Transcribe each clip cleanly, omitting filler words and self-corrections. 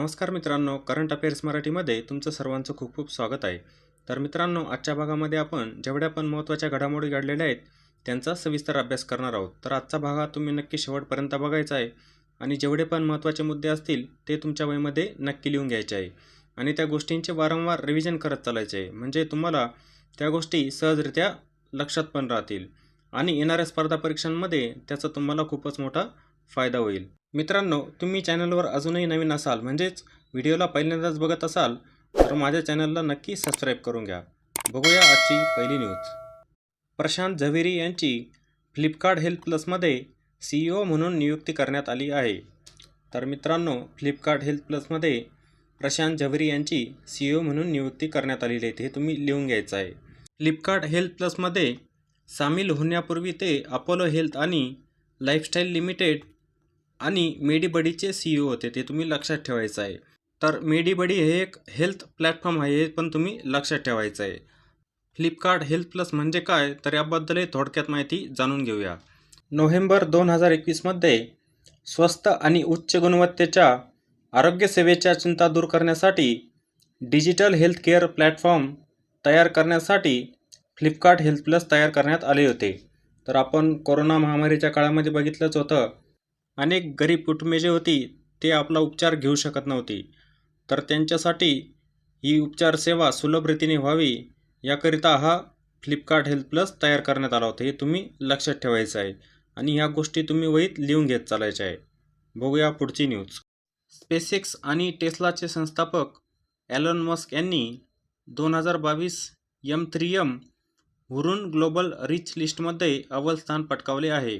नमस्कार मित्रांनो, current affairs मराठीमध्ये तुमचं सर्वांचं खूप खूप स्वागत आहे. तर मित्रांनो, आजच्या भागामध्ये आपण जेवढ्या पण महत्त्वाच्या घडामोडी घडलेल्या आहेत त्यांचा सविस्तर अभ्यास करणार आहोत. तर आजचा भाग हा तुम्ही नक्की शेवटपर्यंत बघायचा आहे आणि जेवढे पण महत्त्वाचे मुद्दे असतील ते तुमच्या वहीमध्ये नक्की लिहून घ्यायचे आहे आणि त्या गोष्टींचे वारंवार रिव्हिजन करत चालायचे आहे, म्हणजे तुम्हाला त्या गोष्टी सहजरित्या लक्षात पण राहतील आणि येणाऱ्या स्पर्धा परीक्षांमध्ये त्याचा तुम्हाला खूपच मोठा फायदा होईल. मित्रांनो, तुम्ही चॅनलवर अजूनही नवीन असाल, म्हणजेच व्हिडिओला पहिल्यांदाच बघत असाल, तर माझ्या चॅनलला नक्की सबस्क्राईब करून घ्या. बघूया आजची पहिली न्यूज. प्रशांत झवेरी यांची फ्लिपकार्ट हेल्थ प्लसमध्ये CEO म्हणून नियुक्ती करण्यात आली आहे. तर मित्रांनो, फ्लिपकार्ट हेल्थ प्लसमध्ये प्रशांत झवेरी यांची CEO म्हणून नियुक्ती करण्यात आलेली आहे. हे तुम्ही लिहून घ्यायचं आहे. फ्लिपकार्ट हेल्थ प्लसमध्ये सामील होण्यापूर्वी ते अपोलो हेल्थ आणि लाईफस्टाईल लिमिटेड आणि मेडीबडीचे CEO होते. ते तुम्ही लक्षात ठेवायचं आहे. तर मेडीबडी हे एक हेल्थ प्लॅटफॉर्म आहे, हे पण तुम्ही लक्षात ठेवायचं आहे. फ्लिपकार्ट हेल्थ प्लस म्हणजे काय, तर याबद्दल थोडक्यात माहिती जाणून घेऊया. नोव्हेंबर 2021मध्ये स्वस्त आणि उच्च गुणवत्तेच्या आरोग्यसेवेच्या चिंता दूर करण्यासाठी डिजिटल हेल्थ केअर प्लॅटफॉर्म तयार करण्यासाठी फ्लिपकार्ट हेल्थ प्लस तयार करण्यात आले होते. तर आपण कोरोना महामारीच्या काळामध्ये बघितलंच होतं, अनेक गरीब कुटुंबे जी होती ते आपला उपचार घेऊ शकत नव्हती. तर त्यांच्यासाठी ही उपचार सेवा सुलभ रीतीने व्हावी याकरिता हा फ्लिपकार्ट हेल्थ प्लस तयार करण्यात आला होता. हे तुम्ही लक्षात ठेवायचं आहे आणि ह्या गोष्टी तुम्ही वहीत लिहून घेत चालायच्या आहे. बघूया पुढची न्यूज. स्पेसएक्स आणि टेस्लाचे संस्थापक एलन मस्क यांनी 2022 M3M हुरून ग्लोबल रिच लिस्टमध्ये अव्वल स्थान पटकावले आहे.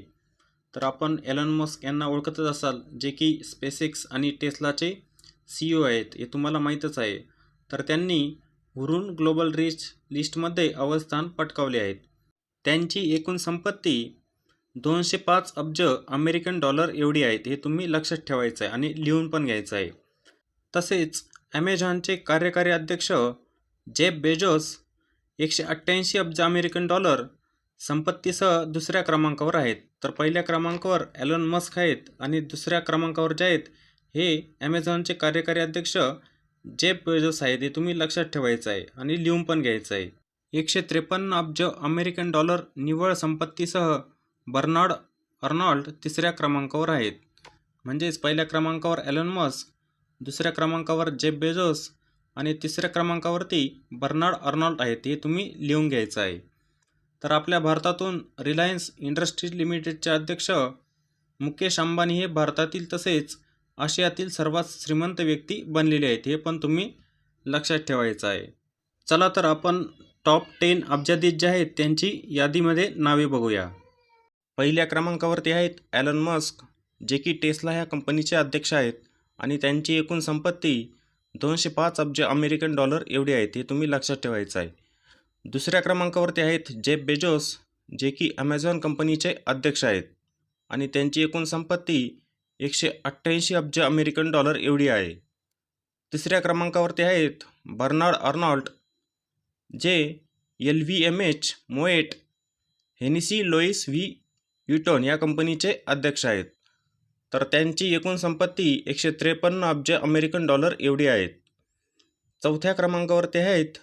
तर आपण एलन मस्क यांना ओळखतच असाल, जे की स्पेसएक्स आणि टेस्लाचे CEO आहेत, हे तुम्हाला माहीतच आहे. तर त्यांनी हुरून ग्लोबल रिच लिस्टमध्ये अव्वल स्थान पटकावले आहेत. त्यांची एकूण संपत्ती 205 अब्ज अमेरिकन डॉलर एवढी आहेत. हे तुम्ही लक्षात ठेवायचं आहे आणि लिहून पण घ्यायचं आहे. तसेच ॲमेझॉनचे कार्यकारी अध्यक्ष जेफ बेजोस 188 अब्ज अमेरिकन डॉलर संपत्तीसह दुसऱ्या क्रमांकावर आहेत. तर पहिल्या क्रमांकावर एलन मस्क आहेत आणि दुसऱ्या क्रमांकावर जे आहेत हे ॲमेझॉनचे कार्यकारी अध्यक्ष जेफ बेजोस आहेत. हे तुम्ही लक्षात ठेवायचं आहे आणि लिहून पण घ्यायचं आहे. 153 अब्ज अमेरिकन डॉलर निव्वळ संपत्तीसह बर्नार्ड अर्नॉल्ड तिसऱ्या क्रमांकावर आहेत. म्हणजेच पहिल्या क्रमांकावर एलन मस्क, दुसऱ्या क्रमांकावर जेफ बेजोस आणि तिसऱ्या क्रमांकावरती बर्नार्ड अर्नॉल्ड आहेत. हे तुम्ही लिहून घ्यायचं आहे. तर आपल्या भारतातून रिलायन्स इंडस्ट्रीज लिमिटेडचे अध्यक्ष मुकेश अंबानी हे भारतातील तसेच आशियातील सर्वात श्रीमंत व्यक्ती बनलेले आहेत. हे पण तुम्ही लक्षात ठेवायचं आहे. चला तर आपण टॉप 10 अब्जाधीश जे आहेत त्यांची यादीमध्ये नावे बघूया. पहिल्या क्रमांकावरती आहेत एलन मस्क, जे की टेस्ला ह्या कंपनीचे अध्यक्ष आहेत आणि त्यांची एकूण संपत्ती 205 अब्ज अमेरिकन डॉलर एवढी आहेत. हे तुम्ही लक्षात ठेवायचं आहे. दुसऱ्या क्रमांकावरती आहेत जेफ बेजोस, जे की ॲमेझॉन कंपनीचे अध्यक्ष आहेत आणि त्यांची एकूण संपत्ती 188 अब्ज अमेरिकन डॉलर एवढी आहे. तिसऱ्या क्रमांकावरती आहेत बर्नार्ड अर्नॉल्ड, जे LVMH, मोएट, हेनिसी लोईस व्ही व्हिटॉन या कंपनीचे अध्यक्ष आहेत. तर त्यांची एकूण संपत्ती 153 अब्ज अमेरिकन डॉलर एवढी आहेत. चौथ्या क्रमांकावरती आहेत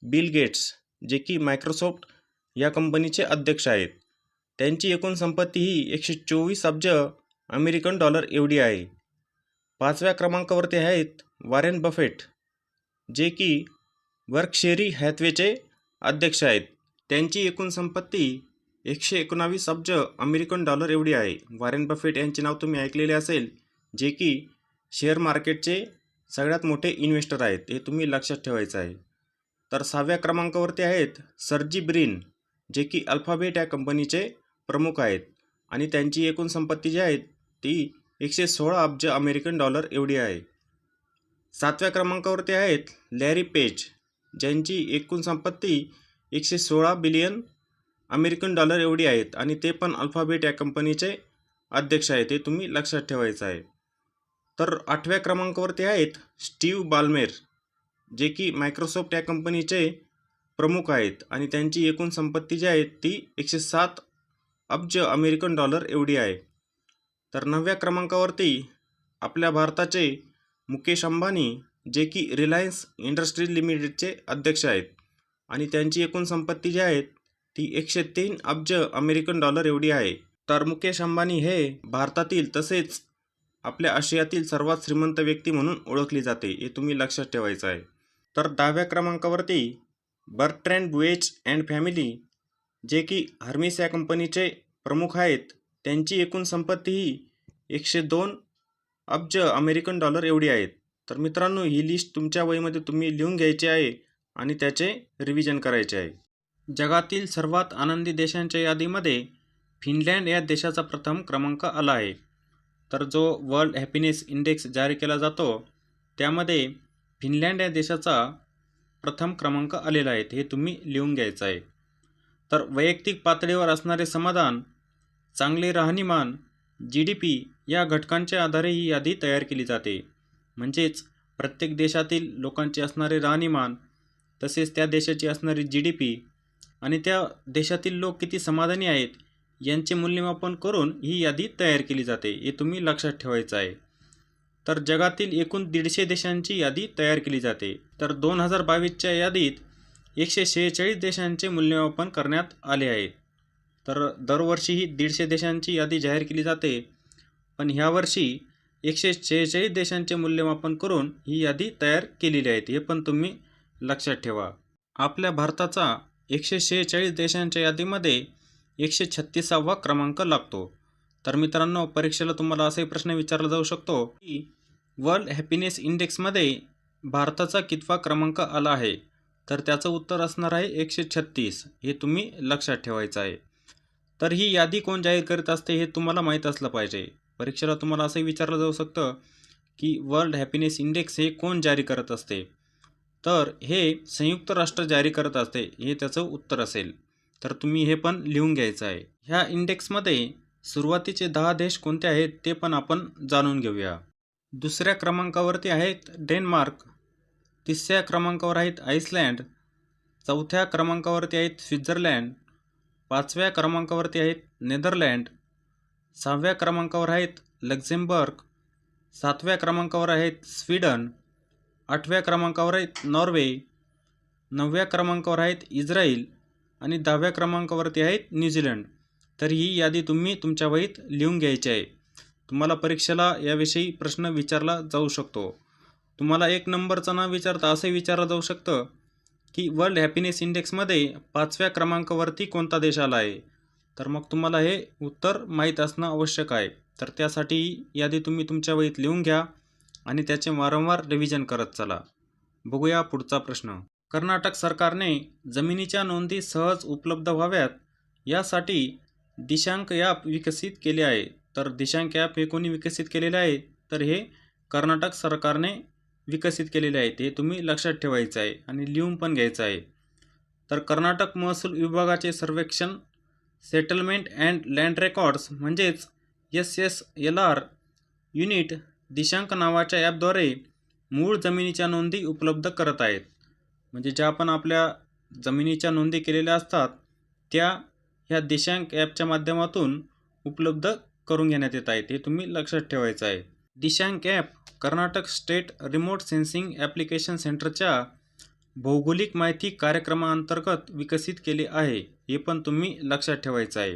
बिल गेट्स, जे की मायक्रोसॉफ्ट या कंपनीचे अध्यक्ष आहेत. त्यांची एकूण संपत्ती ही 124 अब्ज अमेरिकन डॉलर एवढी आहे. पाचव्या क्रमांकावरती आहेत वॉरेन बफेट, जे की बर्कशेरी हॅथवेचे अध्यक्ष आहेत. त्यांची एकूण संपत्ती 119 अब्ज अमेरिकन डॉलर एवढी आहे. वॉरेन बफेट यांचे नाव तुम्ही ऐकलेले असेल, जे की शेअर मार्केटचे सगळ्यात मोठे इन्व्हेस्टर आहेत. हे तुम्ही लक्षात ठेवायचं आहे. तर 6व्या क्रमांकावरती आहेत सर्जी ब्रिन, जे की अल्फाबेट या कंपनीचे प्रमुख आहेत आणि त्यांची एकूण संपत्ती जी आहे ती 116 अब्ज अमेरिकन डॉलर एवढी आहे. 7व्या क्रमांकावरती आहेत लॅरी पेज, ज्यांची एकूण संपत्ती 116 बिलियन अमेरिकन डॉलर एवढी आहेत आणि ते पण अल्फाबेट या कंपनीचे अध्यक्ष आहेत. हे तुम्ही लक्षात ठेवायचं आहे. तर 8व्या क्रमांकावरती आहेत स्टीव्ह बाल्मेर, जे की मायक्रोसॉफ्ट या कंपनीचे प्रमुख आहेत आणि त्यांची एकूण संपत्ती जी आहे ती 107 अब्ज अमेरिकन डॉलर एवढी आहे. तर 9व्या क्रमांकावरती आपल्या भारताचे मुकेश अंबानी, जे की रिलायन्स इंडस्ट्रीज लिमिटेडचे अध्यक्ष आहेत आणि त्यांची एकूण संपत्ती जी आहे ती 103 अब्ज अमेरिकन डॉलर एवढी आहे. तर मुकेश अंबानी हे भारतातील तसेच आपल्या आशियातील सर्वात श्रीमंत व्यक्ती म्हणून ओळखली जाते, हे तुम्ही लक्षात ठेवायचं आहे. तर 10व्या क्रमांकावरती बर्ट्रँड बुएच अँड फॅमिली, जे की हर्मिस या कंपनीचे प्रमुख आहेत, त्यांची एकूण संपत्ती ही 102 अब्ज अमेरिकन डॉलर एवढी आहेत. तर मित्रांनो, ही लिस्ट तुमच्या वहीमध्ये तुम्ही लिहून घ्यायची आहे आणि त्याचे रिव्हिजन करायचे आहे. जगातील सर्वात आनंदी देशांच्या यादीमध्ये फिनलँड या देशाचा प्रथम क्रमांक आला आहे. तर जो वर्ल्ड हॅपीनेस इंडेक्स जारी केला जातो त्यामध्ये फिनलँड या देशाचा प्रथम क्रमांक आलेला आहे, हे तुम्ही लिहून घ्यायचं आहे. तर वैयक्तिक पातळीवर असणारे समाधान, चांगले राहणीमान, GDP या घटकांच्या आधारे ही यादी तयार केली जाते. म्हणजेच प्रत्येक देशातील लोकांचे असणारे राहणीमान, तसेच त्या देशाची असणारी GDP आणि त्या देशातील लोक किती समाधानी आहेत यांचे मूल्यमापन करून ही यादी तयार केली जाते, हे तुम्ही लक्षात ठेवायचं आहे. तर जगातील एकूण 150 देशांची यादी तयार केली जाते. तर 2022च्या यादीत 146 देशांचे मूल्यमापन करण्यात आले आहे. तर दरवर्षी ही 150 देशांची यादी जाहीर केली जाते, पण ह्यावर्षी 146 देशांचे मूल्यमापन करून ही यादी तयार केलेली आहे, हे पण तुम्ही लक्षात ठेवा. आपल्या भारताचा 146 देशांच्या यादीमध्ये 136वा क्रमांक लागतो. तर मित्रांनो, परीक्षेला तुम्हाला असाही प्रश्न विचारला जाऊ शकतो की वर्ल्ड हॅपीनेस इंडेक्समध्ये भारताचा कितवा क्रमांक आला आहे. तर त्याचं उत्तर असणार आहे 136, हे तुम्ही लक्षात ठेवायचं आहे. तर ही यादी कोण जाहीर करीत असते हे तुम्हाला माहीत असलं पाहिजे. परीक्षेला तुम्हाला असंही विचारलं जाऊ शकतं की वर्ल्ड हॅपीनेस इंडेक्स हे कोण जारी करत असते. तर हे संयुक्त राष्ट्र जारी करत असते, हे त्याचं उत्तर असेल. तर तुम्ही हे पण लिहून घ्यायचं आहे. ह्या इंडेक्समध्ये सुरुवातीचे 10 देश कोणते आहेत ते पण आपण जाणून घेऊया. दुसऱ्या क्रमांकावरती आहेत डेन्मार्क, तिसऱ्या क्रमांकावर आहेत आईसलँड, चौथ्या क्रमांकावरती आहेत स्वित्झर्लंड, पाचव्या क्रमांकावरती आहेत नेदरलँड, 6व्या क्रमांकावर आहेत लक्झेंबर्ग, 7व्या क्रमांकावर आहेत स्वीडन, 8व्या क्रमांकावर आहेत नॉर्वे, 9व्या क्रमांकावर आहेत इस्रायल आणि 10व्या क्रमांकावरती आहेत न्यूझीलंड. तर ही यादी तुम्ही तुमच्या वहीत लिहून घ्यायची आहे. तुम्हाला परीक्षेला याविषयी प्रश्न विचारला जाऊ शकतो. तुम्हाला 1 नंबरचं नाव विचारता असंही विचारलं जाऊ शकतं की वर्ल्ड हॅपीनेस इंडेक्समध्ये 5व्या क्रमांकावरती कोणता देश आला आहे. तर मग तुम्हाला हे उत्तर माहीत असणं आवश्यक आहे. तर त्यासाठी ही यादी तुम्ही तुमच्या वहीत लिहून घ्या आणि त्याचे वारंवार रिव्हिजन करत चला. बघूया पुढचा प्रश्न. कर्नाटक सरकारने जमिनीच्या नोंदी सहज उपलब्ध व्हाव्यात यासाठी दिशांक ॲप विकसित केले आहे. तर दिशांक ॲप हे कोणी विकसित केलेले आहे, तर हे कर्नाटक सरकारने विकसित केलेले आहे, हे तुम्ही लक्षात ठेवायचं आहे आणि लिहून पण घ्यायचं आहे. तर कर्नाटक महसूल विभागाचे सर्वेक्षण सेटलमेंट अँड लँड रेकॉर्ड्स म्हणजेच SSLR युनिट दिशांक नावाच्या ॲपद्वारे मूळ जमिनीच्या नोंदी उपलब्ध करत आहेत. म्हणजे ज्या आपण आपल्या जमिनीच्या नोंदी केलेल्या असतात त्या ह्या दिशांक ॲपच्या माध्यमातून उपलब्ध करून घेण्यात येत आहेत, हे तुम्ही लक्षात ठेवायचं आहे. Dishank app Karnataka state remote sensing application सेंटरच्या भौगोलिक माहिती कार्यक्रमाअंतर्गत विकसित केले आहे, हे पण तुम्ही लक्षात ठेवायचं आहे.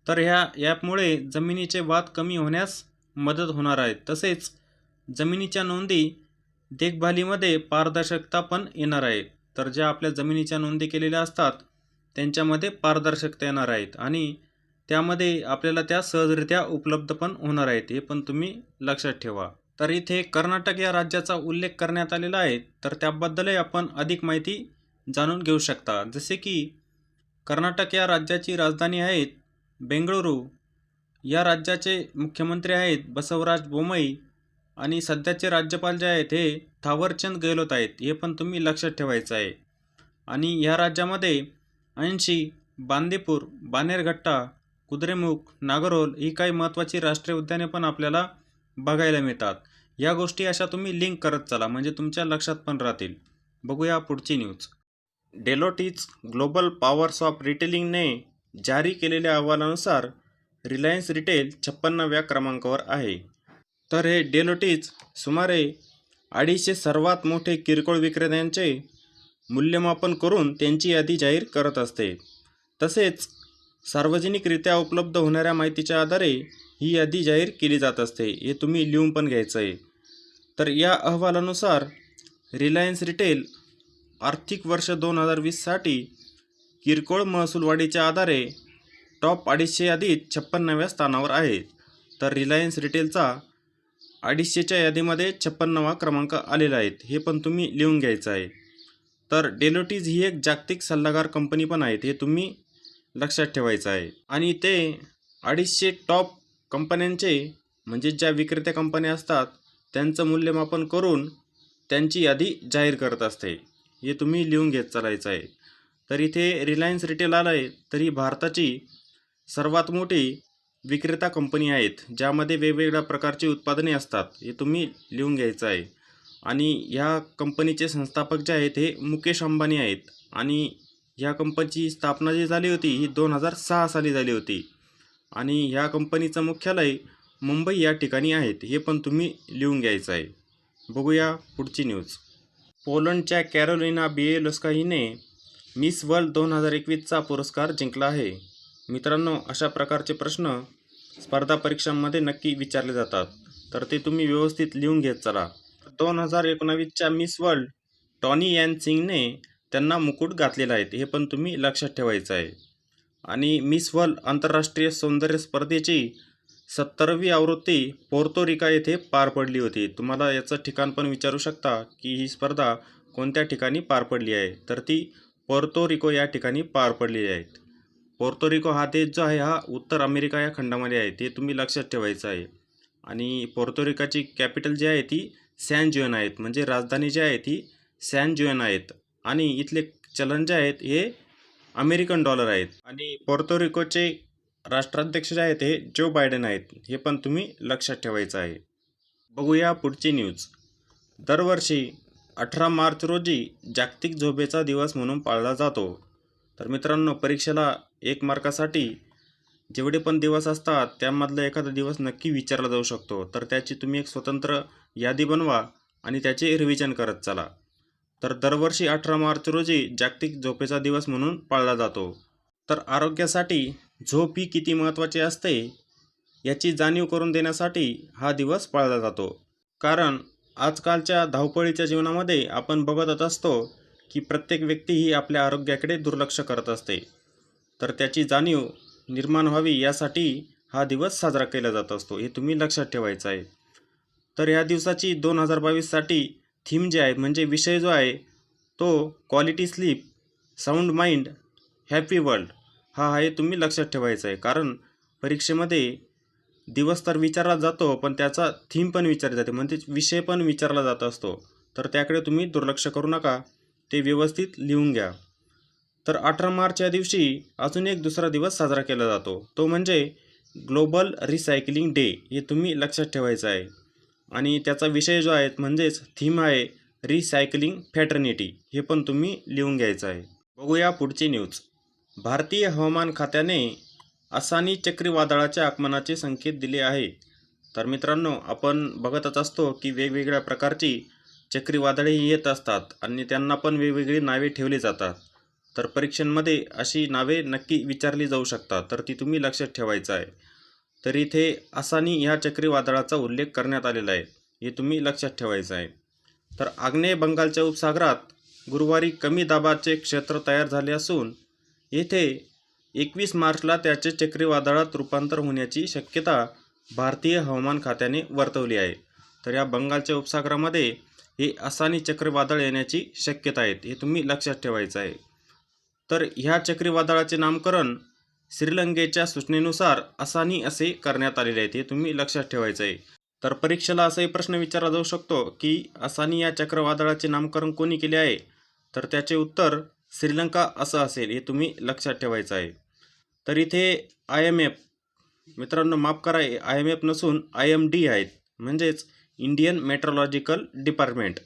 तर ह्या ॲपमुळे जमिनीचे वाद कमी होण्यास मदत होणार आहे. तसेच जमिनीच्या नोंदी देखभालीमध्ये पारदर्शकता पण येणार आहे. तर ज्या आपल्या जमिनीच्या नोंदी केलेल्या असतात त्यांच्यामध्ये पारदर्शकता येणार आहेत आणि त्यामध्ये आपल्याला त्या सहजरित्या उपलब्ध पण होणार आहेत, हे पण तुम्ही लक्षात ठेवा. तर इथे कर्नाटक या राज्याचा उल्लेख करण्यात आलेला आहे, तर त्याबद्दलही आपण अधिक माहिती जाणून घेऊ शकता. जसे की कर्नाटक या राज्याची राजधानी आहे बेंगळुरू, या राज्याचे मुख्यमंत्री आहेत बसवराज बोम्मई आणि सध्याचे राज्यपाल जे आहेत हे थावरचंद गेहलोत आहेत, हे पण तुम्ही लक्षात ठेवायचं आहे. आणि ह्या राज्यामध्ये 80, बांदीपूर, बानेरघट्टा, कुद्रेमुख, नागरोल ही काही महत्त्वाची राष्ट्रीय उद्याने पण आपल्याला बघायला मिळतात. या गोष्टी अशा तुम्ही लिंक करत चला, म्हणजे तुमच्या लक्षात पण राहतील. बघूया पुढची न्यूज. डेलोटिज ग्लोबल पॉवर्स ऑफ रिटेलिंगने जारी केलेल्या अहवालानुसार रिलायन्स रिटेल 56व्या क्रमांकावर आहे. तर हे डेलोटिज सुमारे 250 सर्वात मोठे किरकोळ विक्रेत्यांचे मूल्यमापन करून त्यांची यादी जाहीर करत असते. तसेच सार्वजनिकरित्या उपलब्ध होणाऱ्या माहितीच्या आधारे ही यादी जाहीर केली जात असते. हे तुम्ही लिहून पण घ्यायचं आहे. तर या अहवालानुसार रिलायन्स रिटेल आर्थिक वर्ष 2020साठी किरकोळ महसूल वाढीच्या आधारे टॉप 250 यादीत 56व्या स्थानावर आहे. तर रिलायन्स रिटेलचा 250च्या यादीमध्ये 56वा क्रमांक आलेला आहे. हे पण तुम्ही लिहून घ्यायचं आहे. तर डेलोटिज ही एक जागतिक सल्लागार कंपनी पण आहे. हे तुम्ही लक्षात ठेवायचं आहे. आणि ते 250 टॉप कंपन्यांचे म्हणजे ज्या विक्रेत्या कंपन्या असतात त्यांचं मूल्यमापन करून त्यांची यादी जाहीर करत असते. हे तुम्ही लिहून घेत चालायचं आहे. तर इथे रिलायन्स रिटेल आलं आहे तर ही भारताची सर्वात मोठी विक्रेता कंपनी आहेत ज्यामध्ये वेगवेगळ्या प्रकारची उत्पादने असतात. हे तुम्ही लिहून घ्यायचं आहे. आणि ह्या कंपनीचे संस्थापक जे आहेत हे मुकेश अंबानी आहेत. आणि ह्या कंपनीची स्थापना जी झाली होती ही 2006 साली झाली होती. आणि ह्या कंपनीचं मुख्यालय मुंबई या ठिकाणी आहेत. हे पण तुम्ही लिहून घ्यायचं आहे. बघूया पुढची न्यूज. पोलंडच्या कॅरोलिना बिएलोस्का हिने मिस वर्ल्ड 2021चा पुरस्कार जिंकला आहे. मित्रांनो, अशा प्रकारचे प्रश्न स्पर्धा परीक्षांमध्ये नक्की विचारले जातात. तर ते तुम्ही व्यवस्थित लिहून घेत चला. 2019च्या मिस वर्ल्ड टॉनी यॅन सिंगने त्यांना मुकुट घातलेला आहे. हे पण तुम्ही लक्षात ठेवायचं आहे. आणि मिस वर्ल्ड आंतरराष्ट्रीय सौंदर्य स्पर्धेची 70वी आवृत्ती पोर्तो रिका येथे पार पडली होती. तुम्हाला याचं ठिकाण पण विचारू शकता की ही स्पर्धा कोणत्या ठिकाणी पार पडली आहे. तर ती पोर्तो रिको या ठिकाणी पार पडलेली आहे. पोर्तो रिको हा देश जो आहे हा उत्तर अमेरिका या खंडामध्ये आहे. ते तुम्ही लक्षात ठेवायचं आहे. आणि पोर्तो रिकाची कॅपिटल जी आहे ती सॅन जुएन आहेत. म्हणजे राजधानी जी आहे ती सॅन जुएन आहेत. आणि इथले चलन जे आहेत हे अमेरिकन डॉलर आहेत. आणि पोर्तो रिकोचे राष्ट्राध्यक्ष जे आहेत हे जो बायडेन आहेत. हे पण तुम्ही लक्षात ठेवायचं आहे. बघूया पुढची न्यूज. दरवर्षी 18 मार्च रोजी जागतिक झोपेचा दिवस म्हणून पाळला जातो. तर मित्रांनो, परीक्षेला 1 मार्कासाठी जेवढे पण दिवस असतात त्यामधला एखादा दिवस नक्की विचारला जाऊ शकतो. तर त्याची तुम्ही एक स्वतंत्र यादी बनवा आणि त्याचे रिव्हिजन करत चला. तर दरवर्षी 18 मार्च रोजी जागतिक झोपेचा दिवस म्हणून पाळला जातो. तर आरोग्यासाठी झोप ही किती महत्त्वाची असते याची जाणीव करून देण्यासाठी हा दिवस पाळला जातो. कारण आजकालच्या धावपळीच्या जीवनामध्ये आपण बघतच असतो की प्रत्येक व्यक्ती ही आपल्या आरोग्याकडे दुर्लक्ष करत असते. तर त्याची जाणीव निर्माण व्हावी यासाठी हा दिवस साजरा केला जात असतो. हे तुम्ही लक्षात ठेवायचं आहे. तर ह्या दिवसाची 2022साठी थीम जे आहे म्हणजे विषय जो आहे तो quality sleep, sound mind, happy world हा आहे. तुम्ही लक्षात ठेवायचं आहे. कारण परीक्षेमध्ये दिवस तर विचारला जातो पण त्याचा थीम पण विचारली जाते म्हणजे विषय पण विचारला जात असतो. तर त्याकडे तुम्ही दुर्लक्ष करू नका. ते व्यवस्थित लिहून घ्या. तर 18 मार्च या दिवशी अजून एक दुसरा दिवस साजरा केला जातो. तो म्हणजे ग्लोबल रिसायकलिंग डे. हे तुम्ही लक्षात ठेवायचं आहे. आणि त्याचा विषय जो आहे म्हणजेच थीम आहे रिसायकलिंग फॅटर्निटी. हे पण तुम्ही लिहून घ्यायचं आहे. बघूया पुढची न्यूज. भारतीय हवामान खात्याने असानी चक्रीवादळाच्या आगमनाचे संकेत दिले आहे. तर मित्रांनो, आपण बघतच असतो की वेगवेगळ्या प्रकारची चक्रीवादळेही येत असतात आणि त्यांना पण वेगवेगळी नावे ठेवली जातात. तर परीक्षांमध्ये अशी नावे नक्की विचारली जाऊ शकतात. तर ती तुम्ही लक्षात ठेवायचं आहे. तर इथे असानी ह्या चक्रीवादळाचा उल्लेख करण्यात आलेला आहे. हे तुम्ही लक्षात ठेवायचं आहे. तर आग्नेय बंगालच्या उपसागरात गुरुवारी कमी दाबाचे क्षेत्र तयार झाले असून येथे 21 मार्चला त्याचे चक्रीवादळात रूपांतर होण्याची शक्यता भारतीय हवामान खात्याने वर्तवली आहे. तर या बंगालच्या उपसागरामध्ये हे असानी चक्रीवादळ येण्याची शक्यता आहे. हे तुम्ही लक्षात ठेवायचं आहे. तर ह्या चक्रीवादळाचे नामकरण श्रीलंकेच्या सूचनेनुसार असानी असे करण्यात आलेले आहे. हे तुम्ही लक्षात ठेवायचं आहे. तर परीक्षेला असाही प्रश्न विचारला जाऊ शकतो की असानी या चक्रीवादळाचे नामकरण कोणी केले आहे. तर त्याचे उत्तर श्रीलंका असं असेल. हे तुम्ही लक्षात ठेवायचं आहे. तर इथे IMF, मित्रांनो माफ करा, IMF नसून IMD आहेत म्हणजेच इंडियन मेट्रोलॉजिकल डिपार्टमेंट.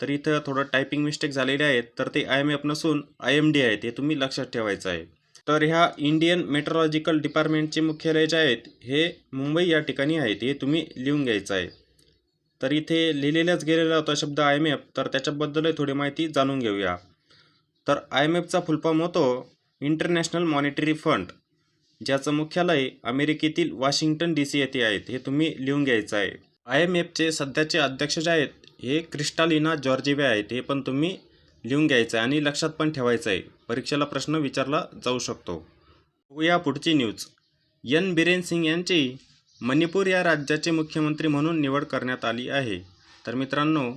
तर इथं थोडं टायपिंग मिस्टेक झालेले आहेत. तर ते IMF नसून IMD आहेत. हे तुम्ही लक्षात ठेवायचं आहे. तर ह्या इंडियन मेट्रोलॉजिकल डिपार्टमेंटचे मुख्यालय जे आहेत हे मुंबई या ठिकाणी आहेत. हे तुम्ही लिहून घ्यायचं आहे. तर इथे लिहिलेलाच गेलेला होता शब्द IMF, तर त्याच्याबद्दलही थोडी माहिती जाणून घेऊया. तर IMFचा फुल फॉर्म होतो इंटरनॅशनल मॉनिटरी फंड, ज्याचं मुख्यालय अमेरिकेतील वॉशिंग्टन DC येथे आहेत. हे तुम्ही लिहून घ्यायचं आहे. IMFचे सध्याचे अध्यक्ष जे आहेत हे क्रिस्टालिना जॉर्जिव्हा आहेत. हे पण तुम्ही लिहून घ्यायचं आहे आणि लक्षात पण ठेवायचं आहे. परीक्षेला प्रश्न विचारला जाऊ शकतो. बघूया पुढची न्यूज. बिरेन सिंग यांची मणिपूर या राज्याचे मुख्यमंत्री म्हणून निवड करण्यात आली आहे. तर मित्रांनो,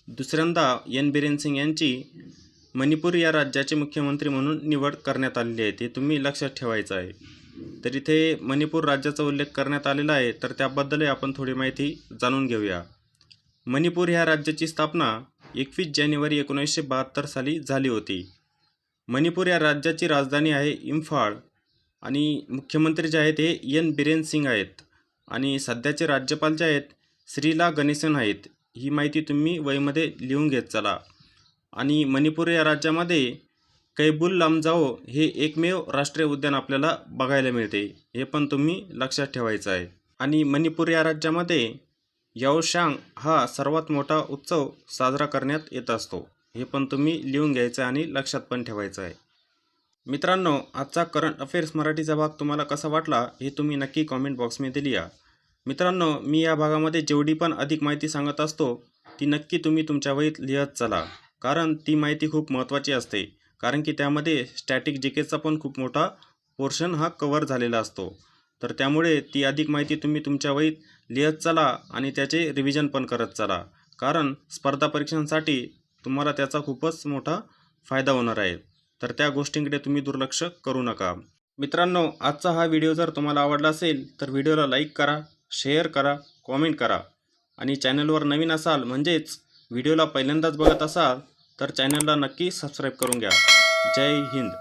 दुसऱ्यांदा बिरेन सिंग यांची मणिपूर या राज्याचे मुख्यमंत्री म्हणून निवड करण्यात आलेली आहे. ते तुम्ही लक्षात ठेवायचं आहे. तर इथे मणिपूर राज्याचा उल्लेख करण्यात आलेला आहे, तर त्याबद्दलही आपण थोडी माहिती जाणून घेऊया. मणिपूर ह्या राज्याची स्थापना 21 जानेवारी 1972 साली झाली होती. मणिपूर या राज्याची राजधानी आहे इम्फाळ आणि मुख्यमंत्री जे आहेत हे बिरेन सिंग आहेत आणि सध्याचे राज्यपाल जे आहेत श्रीला गणेशन आहेत. ही माहिती तुम्ही वहीमध्ये लिहून घेत चला. आणि मणिपूर या राज्यामध्ये कैबुल लामजाओ हे एकमेव राष्ट्रीय उद्यान आपल्याला बघायला मिळते. हे पण तुम्ही लक्षात ठेवायचं आहे. आणि मणिपूर या राज्यामध्ये याओशांग हा सर्वात मोठा उत्सव साजरा करण्यात येत असतो. हे पण तुम्ही लिहून घ्यायचं आणि लक्षात पण ठेवायचं आहे. मित्रांनो, आजचा करंट अफेअर्स मराठीचा भाग तुम्हाला कसा वाटला हे तुम्ही नक्की कॉमेंट बॉक्समध्ये लिहा. मित्रांनो, मी या भागामध्ये जेवढी पण अधिक माहिती सांगत असतो ती नक्की तुम्ही तुमच्या वहीत लिहत चला, कारण ती माहिती खूप महत्त्वाची असते. कारण की त्यामध्ये स्टॅटिक जीकेचा पण खूप मोठा पोर्शन हा कव्हर झालेला असतो. तर त्यामुळे ती अधिक माहिती तुम्ही तुमच्या वहीत लिहत चला आणि त्याचे रिव्हिजन पण करत चला, कारण स्पर्धा परीक्षांसाठी तुम्हाला त्याचा खूपच मोठा फायदा होणार आहे. तर त्या गोष्टींकडे तुम्ही दुर्लक्ष करू नका. मित्रांनो, आजचा हा व्हिडिओ जर तुम्हाला आवडला असेल तर व्हिडिओला लाईक करा, शेअर करा, कॉमेंट करा आणि चॅनलवर नवीन असाल म्हणजेच व्हिडिओला पहिल्यांदाच बघत असाल तर चॅनलला नक्की सबस्क्राईब करून घ्या. जय हिंद.